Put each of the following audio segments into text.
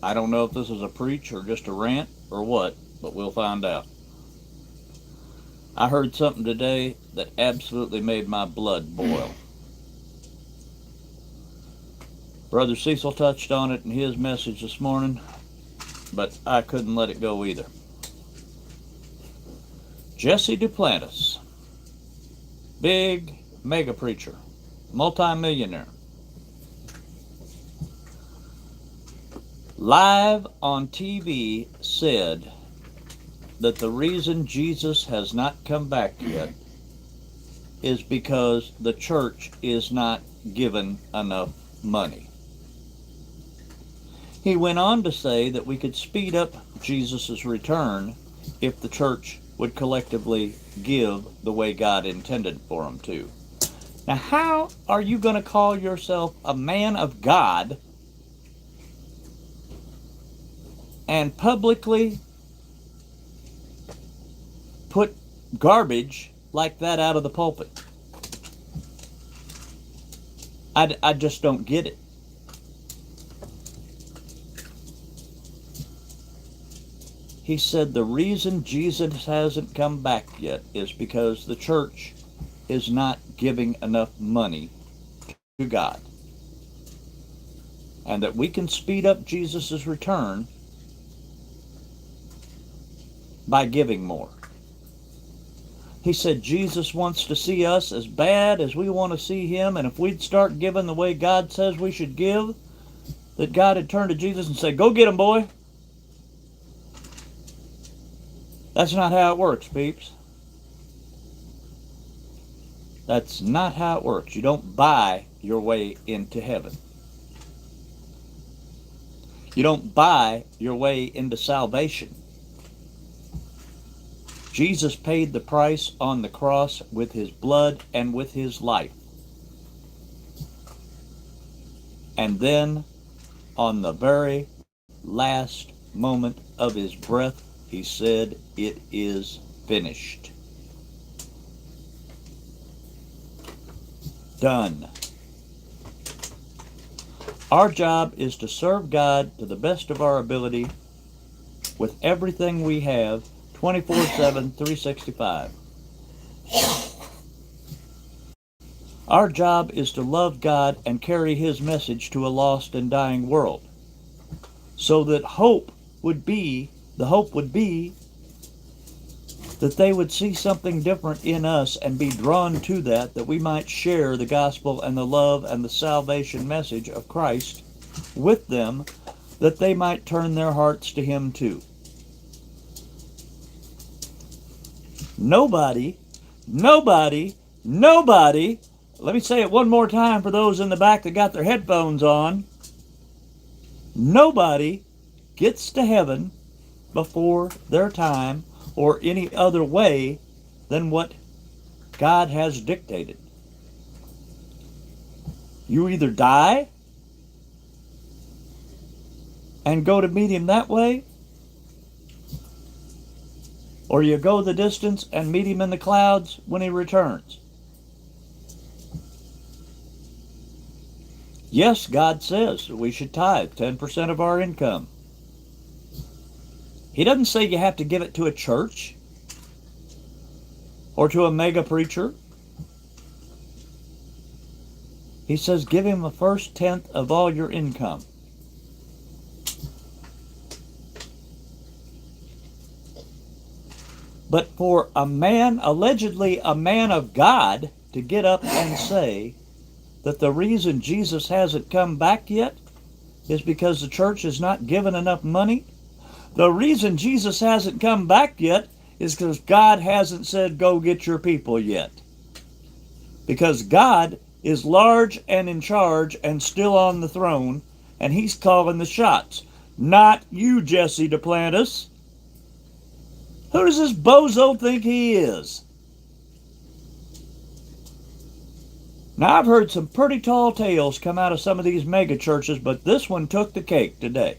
I don't know if this is a preach or just a rant or what, but we'll find out. I heard something today that absolutely made my blood boil. Brother Cecil touched on it in his message this morning, but I couldn't let it go either. Jesse Duplantis, big mega preacher, multimillionaire, live on TV said that the reason Jesus has not come back yet is because the church is not given enough money. He went on to say that we could speed up Jesus' return if the church would collectively give the way God intended for them to. Now, how are you going to call yourself a man of God and publicly put garbage like that out of the pulpit? I just don't get it. He said the reason Jesus hasn't come back yet is because the church is not giving enough money to God. And that we can speed up Jesus' return by giving more. He said Jesus wants to see us as bad as we want to see him, and if we'd start giving the way God says we should give, that God had turned to Jesus and said, "Go get him, boy." That's not how it works, peeps. That's not how it works. You don't buy your way into heaven. You don't buy your way into salvation. Jesus paid the price on the cross with his blood and with his life. And then, on the very last moment of his breath, he said, "It is finished." Done. Our job is to serve God to the best of our ability with everything we have, 24/7, 365. Our job is to love God and carry his message to a lost and dying world. So that the hope would be that they would see something different in us and be drawn to that we might share the gospel and the love and the salvation message of Christ with them, that they might turn their hearts to him too. Nobody, let me say it one more time for those in the back that got their headphones on. Nobody gets to heaven before their time or any other way than what God has dictated. You either die and go to meet him that way, or you go the distance and meet him in the clouds when he returns. Yes, God says we should tithe 10% of our income. He doesn't say you have to give it to a church or to a mega preacher. He says give him the first tenth of all your income. But for a man, allegedly a man of God, to get up and say that the reason Jesus hasn't come back yet is because the church is not given enough money. The reason Jesus hasn't come back yet is because God hasn't said, "Go get your people" yet. Because God is large and in charge and still on the throne, and he's calling the shots. Not you, Jesse Duplantis. Who does this bozo think he is? Now, I've heard some pretty tall tales come out of some of these mega churches, but this one took the cake today.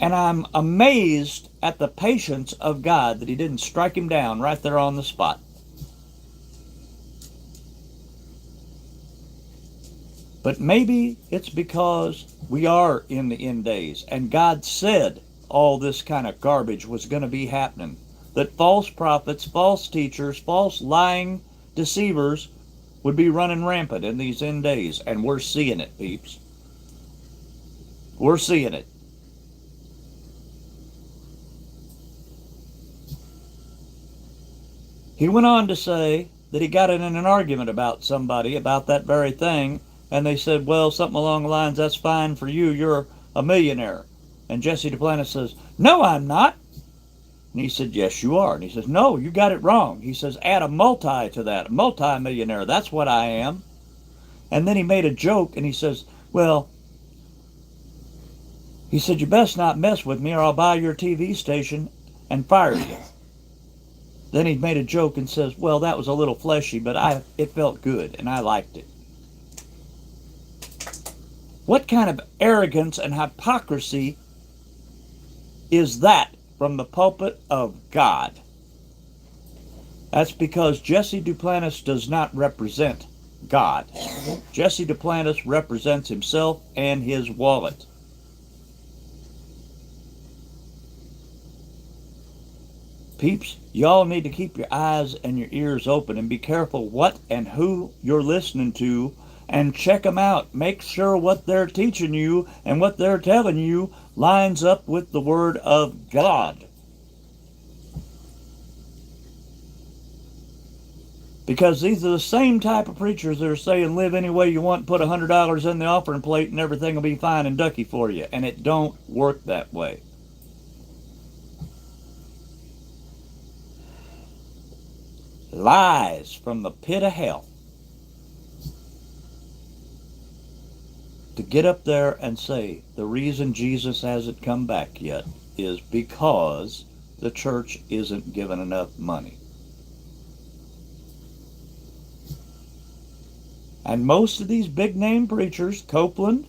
And I'm amazed at the patience of God that he didn't strike him down right there on the spot. But maybe it's because we are in the end days, and God said all this kind of garbage was going to be happening. That false prophets, false teachers, false lying deceivers would be running rampant in these end days, and we're seeing it, peeps. We're seeing it. He went on to say that he got in an argument about somebody about that very thing, and they said, well, something along the lines, that's fine for you, you're a millionaire. And Jesse Duplantis says, no, I'm not. And he said, yes, you are. And he says, no, you got it wrong. He says, add a multi to that, a multi-millionaire. That's what I am. And then he made a joke, and he says, well, he said, you best not mess with me or I'll buy your TV station and fire you. Then he made a joke and says, well, that was a little fleshy, but it felt good, and I liked it. What kind of arrogance and hypocrisy is that from the pulpit of God? That's because Jesse Duplantis does not represent God. Jesse Duplantis represents himself and his wallet. Peeps, y'all need to keep your eyes and your ears open and be careful what and who you're listening to, and check them out. Make sure what they're teaching you and what they're telling you lines up with the Word of God. Because these are the same type of preachers that are saying live any way you want, put $100 in the offering plate and everything will be fine and ducky for you. And it don't work that way. Lies from the pit of hell. To get up there and say the reason Jesus hasn't come back yet is because the church isn't given enough money. And most of these big name preachers, Copeland,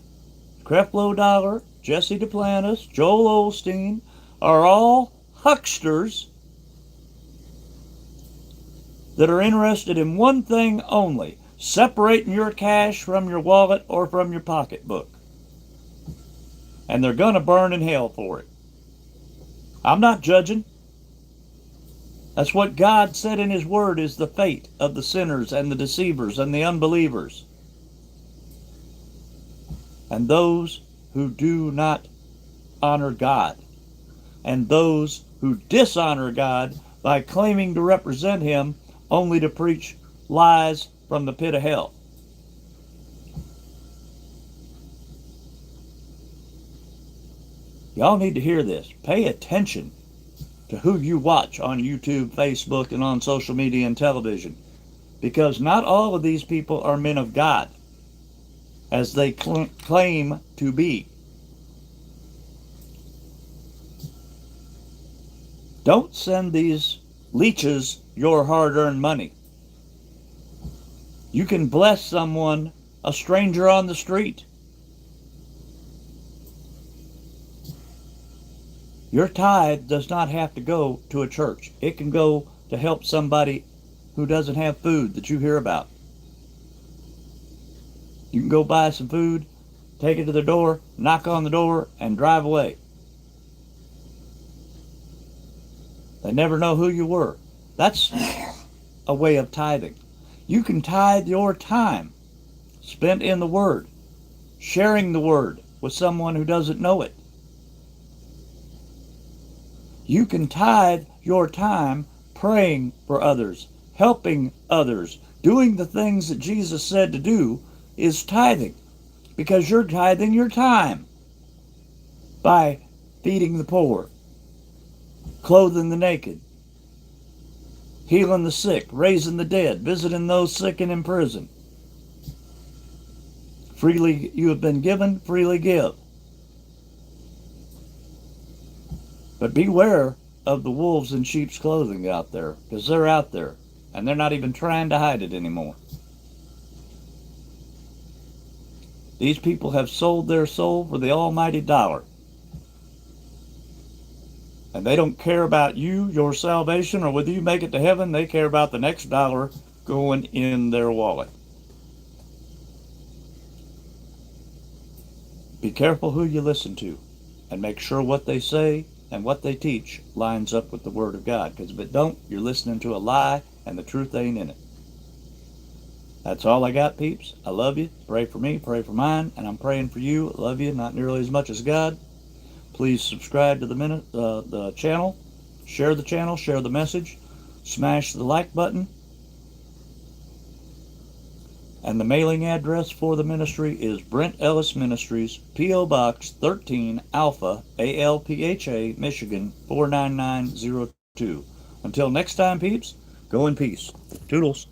Creflo Dollar, Jesse Duplantis, Joel Osteen, are all hucksters that are interested in one thing only: separating your cash from your wallet or from your pocketbook. And they're going to burn in hell for it. I'm not judging. That's what God said in His Word is the fate of the sinners and the deceivers and the unbelievers. And those who do not honor God. And those who dishonor God by claiming to represent Him only to preach lies from the pit of hell. Y'all need to hear this. Pay attention to who you watch on YouTube, Facebook, and on social media and television. Because not all of these people are men of God, as they claim to be. Don't send these leeches your hard-earned money. You can bless someone, a stranger on the street. Your tithe does not have to go to a church. It can go to help somebody who doesn't have food that you hear about. You can go buy some food, take it to the door, knock on the door, and drive away. They never know who you were. That's a way of tithing. You can tithe your time spent in the Word, sharing the Word with someone who doesn't know it. You can tithe your time praying for others, helping others, doing the things that Jesus said to do is tithing, because you're tithing your time by feeding the poor, clothing the naked, healing the sick, raising the dead, visiting those sick and in prison. Freely you have been given, freely give. But beware of the wolves in sheep's clothing out there, because they're out there, and they're not even trying to hide it anymore. These people have sold their soul for the almighty dollar. And they don't care about you, your salvation, or whether you make it to heaven. They care about the next dollar going in their wallet. Be careful who you listen to, and make sure what they say and what they teach lines up with the Word of God, because if it don't, you're listening to a lie and the truth ain't in it. That's all I got, peeps. I love you. Pray for me, pray for mine, and I'm praying for you. I love you, not nearly as much as God. Please subscribe to the channel, share the message, smash the like button, and the mailing address for the ministry is Brent Ellis Ministries, P.O. Box 13, Alpha, ALPHA, Michigan 49902. Until next time, peeps, go in peace. Toodles.